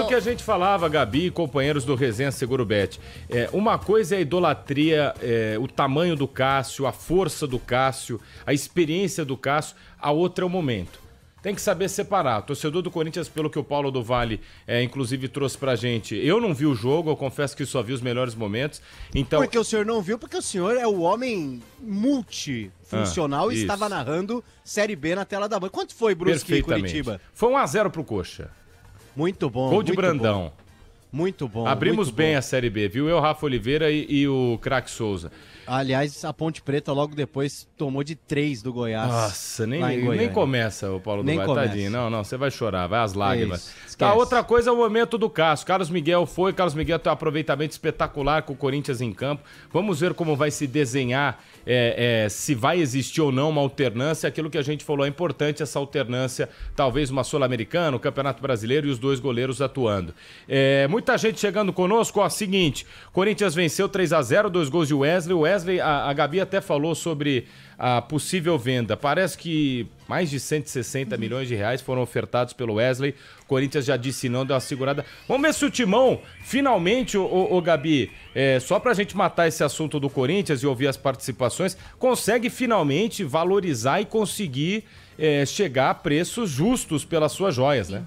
aquilo que a gente falava, Gabi e companheiros do Resenha Seguro Bet. Uma coisa é a idolatria, o tamanho do Cássio, a força do Cássio, a experiência do Cássio, a outra é o momento. Tem que saber separar. O torcedor do Corinthians, pelo que o Paulo do Vale, inclusive, trouxe pra gente. Eu não vi o jogo, eu confesso que só vi os melhores momentos. Então... Porque o senhor não viu, porque o senhor é o homem multifuncional e estava narrando Série B na tela da Band. Quanto foi, Brusque e Curitiba? Foi 1-0 pro Coxa. Muito bom. Gol de Brandão. Bom. Muito bom. Abrimos muito bem bom. A Série B, viu? Eu, Rafa Oliveira e o craque Souza. Aliás, a Ponte Preta logo depois tomou de 3 do Goiás. Nossa, nem começa o Paulo do Vale, tadinho. Não, você vai chorar, vai às lágrimas. Tá, outra coisa é o momento do Cássio. Carlos Miguel tem um aproveitamento espetacular com o Corinthians em campo. Vamos ver como vai se desenhar, se vai existir ou não uma alternância. Aquilo que a gente falou, é importante essa alternância, talvez uma Sul-Americana, o Campeonato Brasileiro e os 2 goleiros atuando. Muita gente chegando conosco, ó, seguinte, Corinthians venceu 3-0, 2 gols de Wesley. A Gabi até falou sobre a possível venda. Parece que mais de 160 milhões de reais foram ofertados pelo Wesley. O Corinthians já disse não, deu uma segurada. Vamos ver se o Timão, finalmente, o Gabi, só pra gente matar esse assunto do Corinthians e ouvir as participações, consegue finalmente valorizar e conseguir chegar a preços justos pelas suas joias, né?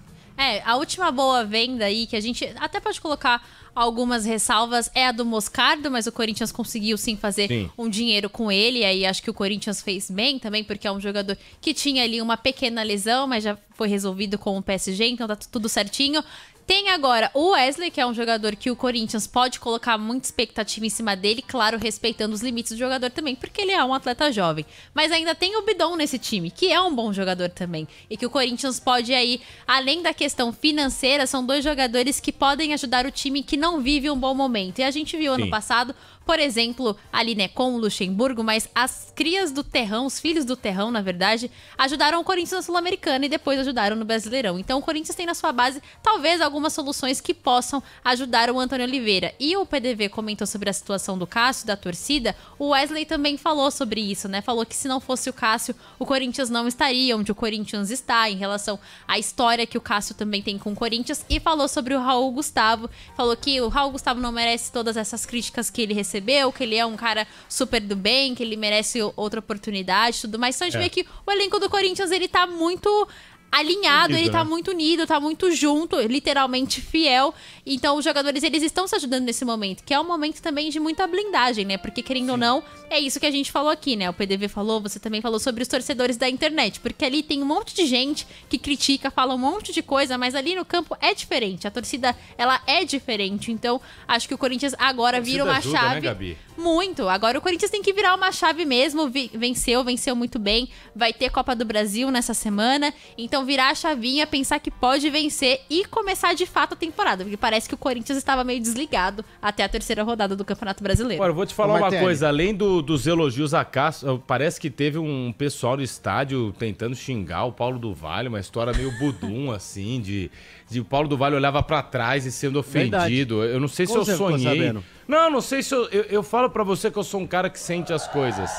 A última boa venda aí, que a gente até pode colocar algumas ressalvas, é a do Moscardo, mas o Corinthians conseguiu sim fazer um dinheiro com ele, e aí acho que o Corinthians fez bem também, porque é um jogador que tinha ali uma pequena lesão, mas já foi resolvido com o PSG, então tá tudo certinho. Tem agora o Wesley, que é um jogador que o Corinthians pode colocar muita expectativa em cima dele, claro, respeitando os limites do jogador também, porque ele é um atleta jovem. Mas ainda tem o Bidon nesse time, que é um bom jogador também. E que o Corinthians pode aí, além da questão financeira, são 2 jogadores que podem ajudar o time que não vive um bom momento. E a gente viu ano passado, por exemplo, ali, né, com o Luxemburgo, mas as crias do Terrão, os filhos do Terrão, na verdade, ajudaram o Corinthians na Sul-Americana e depois ajudaram no Brasileirão. Então o Corinthians tem na sua base, talvez, algumas soluções que possam ajudar o Antônio Oliveira. E o PDV comentou sobre a situação do Cássio, da torcida. O Wesley também falou sobre isso, né? Falou que se não fosse o Cássio, o Corinthians não estaria onde o Corinthians está, em relação à história que o Cássio também tem com o Corinthians. E falou sobre o Raul Gustavo. Falou que o Raul Gustavo não merece todas essas críticas que ele recebeu, que ele é um cara super do bem, que ele merece outra oportunidade, tudo mais. Então a gente vê que o elenco do Corinthians, ele tá muito alinhado, ele tá muito unido, tá muito junto, literalmente fiel. Então os jogadores, eles estão se ajudando nesse momento, que é um momento também de muita blindagem, né? Porque querendo ou não, é isso que a gente falou aqui, né? O PDV falou, você também falou sobre os torcedores da internet, porque ali tem um monte de gente que critica, fala um monte de coisa, mas ali no campo é diferente. A torcida, ela é diferente. Então, acho que o Corinthians agora vira uma chave. Né, Gabi? Muito. Agora o Corinthians tem que virar uma chave mesmo. Venceu muito bem. Vai ter Copa do Brasil nessa semana. Então virar a chavinha, pensar que pode vencer e começar de fato a temporada. Porque parece que o Corinthians estava meio desligado até a 3ª rodada do Campeonato Brasileiro. Agora, eu vou te falar uma coisa. Além dos elogios a Cássio, parece que teve um pessoal no estádio tentando xingar o Paulo do Vale, uma história meio budum, assim, de o Paulo do Vale olhava pra trás e sendo ofendido. Verdade. Eu não sei se eu sonhei. Não sei se eu falo pra você que eu sou um cara que sente as coisas.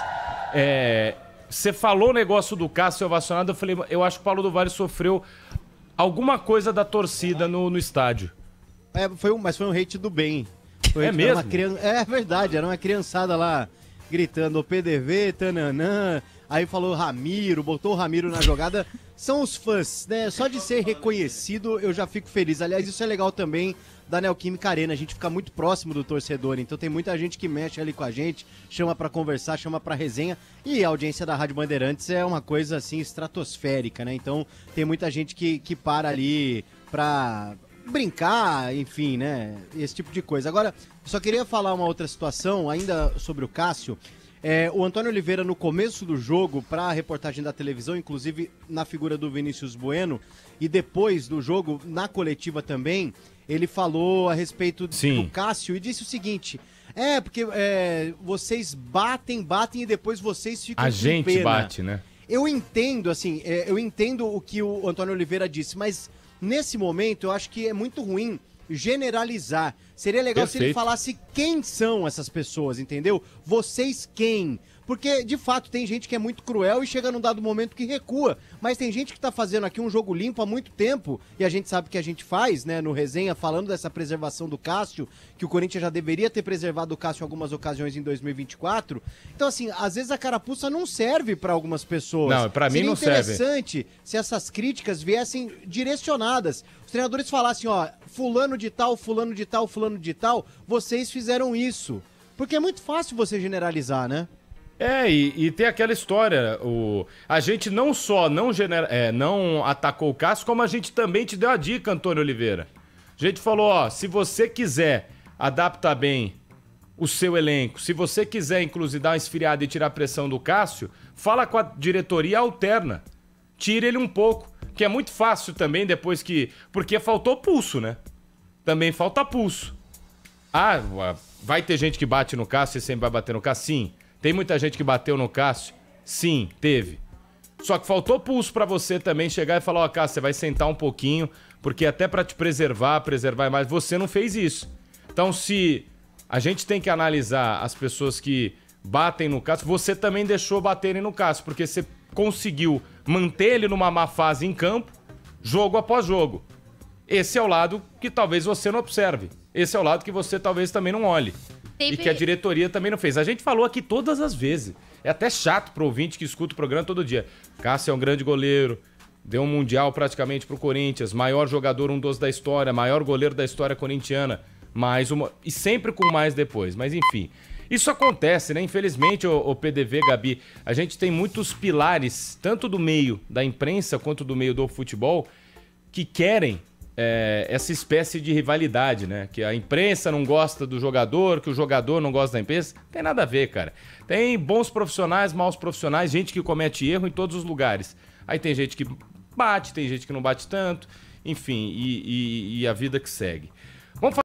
Você falou o negócio do Cássio ovacionado, eu falei, eu acho que o Paulo do Vale sofreu alguma coisa da torcida no estádio. Mas foi um hate do bem. Mesmo? É verdade, era uma criançada lá gritando o PDV, tananã, aí falou Ramiro, botou o Ramiro na jogada. São os fãs, né? Só de ser reconhecido eu já fico feliz. Aliás, isso é legal também da Neoquímica Arena, a gente fica muito próximo do torcedor, então tem muita gente que mexe ali com a gente, chama pra conversar, chama pra resenha, e a audiência da Rádio Bandeirantes é uma coisa assim estratosférica, né? Então tem muita gente que para ali pra brincar, enfim, né? Esse tipo de coisa. Agora, só queria falar uma outra situação, ainda sobre o Cássio. O Antônio Oliveira, no começo do jogo, para a reportagem da televisão, inclusive na figura do Vinícius Bueno, e depois do jogo, na coletiva também, ele falou a respeito do Cássio e disse o seguinte: porque vocês batem e depois vocês ficam com pena. A gente bate, né? Eu entendo, assim, eu entendo o que o Antônio Oliveira disse, mas nesse momento eu acho que é muito ruim generalizar. Seria legal se ele falasse quem são essas pessoas, entendeu? Vocês quem? Porque, de fato, tem gente que é muito cruel e chega num dado momento que recua. Mas tem gente que tá fazendo aqui um jogo limpo há muito tempo, e a gente sabe que a gente faz, né, no Resenha, falando dessa preservação do Cássio, que o Corinthians já deveria ter preservado o Cássio em algumas ocasiões em 2024. Então, assim, às vezes a carapuça não serve para algumas pessoas. Não, pra mim não serve. Seria interessante se essas críticas viessem direcionadas. Os treinadores falassem, ó, fulano de tal, fulano de tal, fulano de tal, vocês fizeram isso. Porque é muito fácil você generalizar, né? E tem aquela história, a gente não só não atacou o Cássio, como a gente também te deu a dica, Antônio Oliveira. A gente falou, ó, se você quiser adaptar bem o seu elenco, se você quiser, inclusive, dar uma esfriada e tirar a pressão do Cássio, fala com a diretoria alterna. Tira ele um pouco, que é muito fácil também depois que... Porque faltou pulso, né? Também falta pulso. Ah, vai ter gente que bate no Cássio e sempre vai bater no Cássio? Sim. Tem muita gente que bateu no Cássio? Sim, teve. Só que faltou pulso pra você também chegar e falar, ó, Cássio, você vai sentar um pouquinho, porque até pra te preservar mais, você não fez isso. Então, se a gente tem que analisar as pessoas que batem no Cássio, você também deixou baterem no Cássio, porque você conseguiu manter ele numa má fase em campo, jogo após jogo. Esse é o lado que talvez você não observe. Esse é o lado que você talvez também não olhe. E que a diretoria também não fez. A gente falou aqui todas as vezes. É até chato pro ouvinte que escuta o programa todo dia. Cássio é um grande goleiro, deu um mundial praticamente pro Corinthians, maior jogador, um dos da história, maior goleiro da história corintiana. E sempre com mais depois. Mas enfim, isso acontece, né? Infelizmente, o PDV, Gabi, a gente tem muitos pilares, tanto do meio da imprensa quanto do meio do futebol, que querem essa espécie de rivalidade, né? Que a imprensa não gosta do jogador, que o jogador não gosta da imprensa. Não tem nada a ver, cara. Tem bons profissionais, maus profissionais, gente que comete erro em todos os lugares. Aí tem gente que bate, tem gente que não bate tanto, enfim, e a vida que segue.